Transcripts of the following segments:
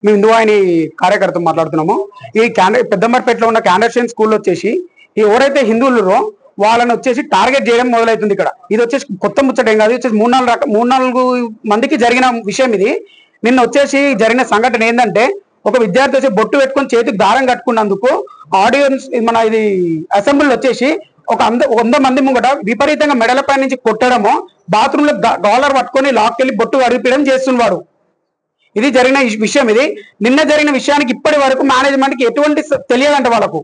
మేము హిందూవాహిని కార్యకర్త మాట్లాడుతున్నాము. ఈ పెద్దంబర్పేటలో ఉన్న క్యాండర్షన్ స్కూల్ వచ్చేసి ఎవరైతే హిందువులు వాళ్ళని వచ్చేసి టార్గెట్ చేయడం మొదలవుతుంది. ఇక్కడ ఇది వచ్చేసి కొత్త ముచ్చట ఏం కాదు. వచ్చేసి మూడు నాలుగు మందికి జరిగిన విషయం ఇది. నిన్న వచ్చేసి జరిగిన సంఘటన ఏంటంటే, ఒక విద్యార్థి వచ్చి బొట్టు పెట్టుకొని చేతికి దారం కట్టుకున్నందుకు ఆడియన్స్ మన ఇది అసెంబ్లీలో వచ్చేసి ఒక 100 మంది ముంగట విపరీతంగా మెడలపై నుంచి కొట్టడము, బాత్రూమ్ లో గాలర్ పట్టుకొని లాక్కెళ్ళి బొట్టు అరిపియడం చేస్తున్నవాడు. ఇది జరిగిన విషయం. ఇది నిన్న జరిగిన విషయానికి ఇప్పటి వరకు మేనేజ్మెంట్ కి ఎటువంటి తెలియదంట వాళ్ళకు.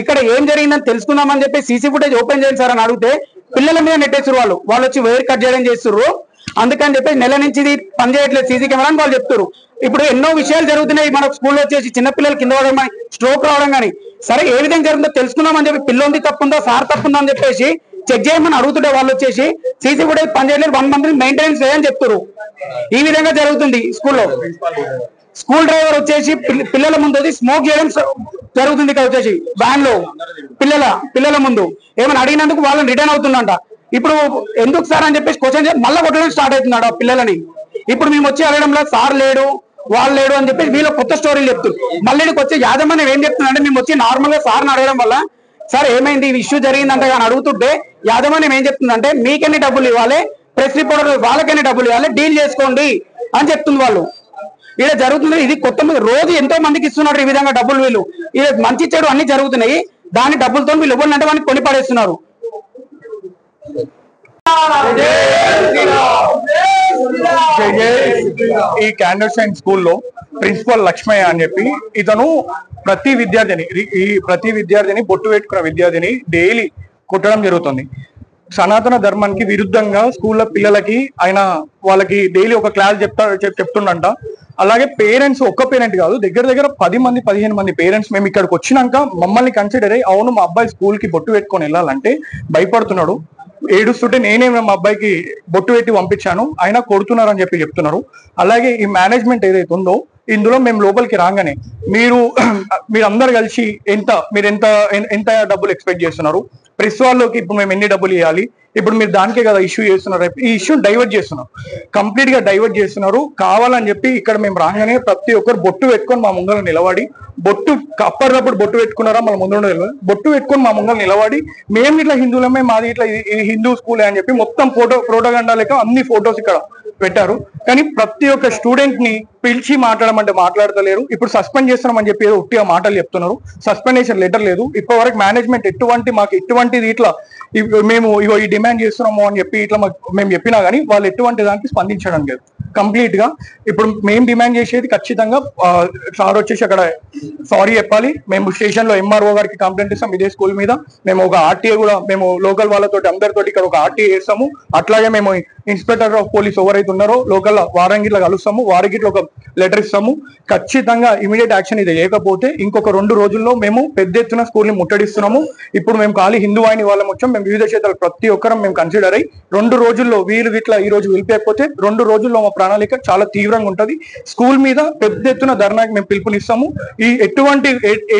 ఇక్కడ ఏం జరిగిందని తెలుసుకుందామని చెప్పి సీసీ ఫుటేజ్ ఓపెన్ చేయండి సార్ అని అడిగితే పిల్లల మీద నెట్టేసారు. వాళ్ళు వచ్చి వైర్ కట్ చేయడం చేస్తున్నారు. అందుకని చెప్పి నెల నుంచి ఇది పనిచేయట్లేదు సీసీ కెమెరా అని వాళ్ళు చెప్తారు. ఇప్పుడు ఎన్నో విషయాలు జరుగుతున్నాయి మన స్కూల్లో వచ్చేసి చిన్నపిల్లలు కింద పడడం కానీ స్ట్రోక్ రావడం కానీ. సరే ఏ విధంగా జరుగుతుందో తెలుసుకుందామని చెప్పి పిల్లంది తప్పుందా సార్ తప్పుందా అని చెప్పేసి చెక్ చేయమని అడుగుతుంటే వాళ్ళు వచ్చేసి సీసీ ఫుటేజ్ పనిచేయలేదు, 1 మంత్ మెయింటెనెన్స్ లేదని చెప్తారు. ఈ విధంగా జరుగుతుంది స్కూల్లో. స్కూల్ డ్రైవర్ వచ్చేసి పిల్లల ముందు స్మోక్ చేయడం జరుగుతుంది. ఇక్కడ వచ్చేసి వ్యాన్ లో పిల్లల ముందు ఏమైనా అడిగినందుకు వాళ్ళని రిటర్న్ అవుతుందంట. ఇప్పుడు ఎందుకు సార్ అని చెప్పేసి క్వశ్చన్ మళ్ళీ కొట్టడం స్టార్ట్ అవుతున్నాడు ఆ పిల్లలని. ఇప్పుడు మేము వచ్చి అడగడంలో సార్ లేడు వాళ్ళు లేడు అని చెప్పేసి వీళ్ళు కొత్త స్టోరీలు చెప్తారు. మళ్ళీ వచ్చే యాజమాన్యం ఏం చెప్తుందంటే, మేము వచ్చి నార్మల్ గా సార్ని అడగడం వల్ల సార్ ఏమైంది ఈ ఇష్యూ జరిగిందంటే కానీ అడుగుతుంటే యాజమాన్యం ఏం చెప్తుందంటే, మీకెన్ని డబ్బులు ఇవ్వాలి, ప్రెస్ రిపోర్టర్ వాళ్ళకైనా డబ్బులు ఇవ్వాలి, డీల్ చేసుకోండి అని చెప్తుంది వాళ్ళు. ఇలా జరుగుతుంది. ఇది కొత్త రోజు ఎంతో మందికి ఇస్తున్నారు ఈ విధంగా డబ్బులు. వీళ్ళు ఇది మంచి చెడు అన్ని జరుగుతున్నాయి. దాని డబ్బులతో వీళ్ళు ఎవరినంటే వాడిని కొని పడేస్తున్నారు. ఈ క్యాండర్సైన్ స్కూల్లో ప్రిన్సిపల్ లక్ష్మయ్య అని చెప్పి ఇతను ప్రతి విద్యార్థిని బొట్టు పెట్టుకున్న విద్యార్థిని డైలీ కొట్టడం జరుగుతుంది. సనాతన ధర్మానికి విరుద్ధంగా స్కూల్లో పిల్లలకి ఆయన వాళ్ళకి డైలీ ఒక క్లాస్ చెప్తుండంట. అలాగే పేరెంట్స్, ఒక్క పేరెంట్ కాదు, దగ్గర 10 మంది 15 మంది పేరెంట్స్ మేము ఇక్కడికి వచ్చినాక మమ్మల్ని కన్సిడర్ అయ్యి, అవును మా అబ్బాయి స్కూల్ కి బొట్టు పెట్టుకొని వెళ్ళాలంటే భయపడుతున్నాడు, ఏడుస్తుంటే నేనే మా అబ్బాయికి బొట్టు పెట్టి పంపించాను, ఆయన కొడుతున్నారు అని చెప్పి చెప్తున్నారు. అలాగే ఈ మేనేజ్మెంట్ ఏదైతే ఉందో ఇందులో మేము లోపలికి రాగానే మీరందరు కలిసి మీరు ఎంత డబ్బులు ఎక్స్పెక్ట్ చేస్తున్నారు, ప్రెస్ వాళ్ళకి ఇప్పుడు మేము ఎన్ని డబ్బులు ఇవ్వాలి, ఇప్పుడు మీరు దానికే కదా ఇష్యూ చేస్తున్నారు, ఈ ఇష్యూ డైవర్ట్ చేస్తున్నారు, కంప్లీట్ గా డైవర్ట్ చేస్తున్నారు. కావాలని చెప్పి ఇక్కడ మేము రాగానే ప్రతి ఒక్కరు బొట్టు పెట్టుకొని మా ముంగల నిలబడి, అప్పటికప్పుడు బొట్టు పెట్టుకున్నారా మన ముందు బొట్టు పెట్టుకొని మా ముంగల నిలబడి, మేము ఇట్లా హిందువులమే, మాది ఇట్లా హిందూ స్కూల్ అని చెప్పి మొత్తం ప్రోటోగండా లెక్క అన్ని ఫొటోస్ ఇక్కడ పెట్టారు. కానీ ప్రతి ఒక్క స్టూడెంట్ ని పిలిచి మాట్లాడమంటే మాట్లాడతలేరు. ఇప్పుడు సస్పెండ్ చేస్తున్నామని చెప్పి ఏదో ఉట్టిగా మాటలు చెప్తున్నారు. సస్పెండేషన్ లెటర్ లేదు. ఇప్పటి వరకు మేనేజ్మెంట్ మాకు ఎటువంటిది ఇట్లా మేము ఈ డిమాండ్ చేస్తున్నాము అని చెప్పి ఇట్లా మేము చెప్పినా కానీ వాళ్ళు ఎటువంటి దానికి స్పందించడం లేదు. కంప్లీట్ గా ఇప్పుడు మేము డిమాండ్ చేసేది ఖచ్చితంగా సార్ వచ్చేసి అక్కడ సారీ చెప్పాలి. మేము స్టేషన్ లో ఎంఆర్ఓ గారికి కంప్లైంట్ ఇస్తాం ఇదే స్కూల్ మీద. మేము ఒక ఆర్టీఏ కూడా మేము లోకల్ వాళ్ళతోటి అందరితోటి ఇక్కడ ఒక ఆర్టీఏ చేస్తాము. అట్లాగే మేము ఇన్స్పెక్టర్ ఆఫ్ పోలీస్ ఎవరైతే ఉన్నారో లోకల్ వారంగిట్లా కలుస్తాము, వారికి ఇట్లా ఒక లెటర్ ఇస్తాము. ఖచ్చితంగా ఇమీడియట్ యాక్షన్ ఇది చేయకపోతే ఇంకొక 2 రోజుల్లో మేము పెద్ద ఎత్తున స్కూల్ ని ముట్టడిస్తున్నాము. ఇప్పుడు మేము ఖాళీ హిందూవాహిని వాళ్ళం వచ్చాం, మేము వివిధ క్షేత్రాలు ప్రతి ఒక్కరం మేము కన్సిడర్ అయ్యి 2 రోజుల్లో వీళ్ళు ఇట్లా ఈ రోజు వెళ్ళిపోతే 2 రోజుల్లో మా ప్రణాళిక చాలా తీవ్రంగా ఉంటది. స్కూల్ మీద పెద్ద ఎత్తున ధర్నాకి మేము పిలుపునిస్తాము. ఈ ఎటువంటి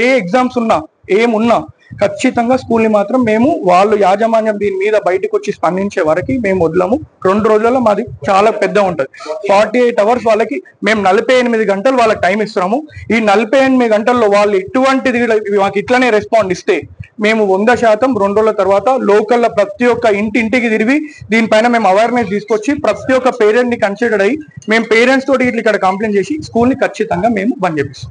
ఏ ఎగ్జామ్స్ ఉన్నా ఏమున్నా ఖచ్చితంగా స్కూల్ ని మాత్రం మేము వాళ్ళు యాజమాన్యం దీని మీద బయటకు వచ్చి స్పందించే వరకు మేము వదలము. 2 రోజుల్లో మాది చాలా పెద్ద ఉంటది. 48 hours వాళ్ళకి మేము 48 గంటలు వాళ్ళకి టైం ఇస్తున్నాము. ఈ 48 గంటల్లో వాళ్ళు ఎటువంటిది మాకు ఇట్లనే రెస్పాండ్ ఇస్తే మేము 100% 2 రోజుల తర్వాత లోకల్ ప్రతి ఒక్క ఇంటికి తిరిగి దీనిపైన మేము అవేర్నెస్ తీసుకొచ్చి ప్రతి ఒక్క పేరెంట్ ని కన్సిడర్ అయ్యి మేము పేరెంట్స్ తోటి ఇక్కడ కంప్లైంట్ చేసి స్కూల్ ని ఖచ్చితంగా మేము బంద్ చేపిస్తాం.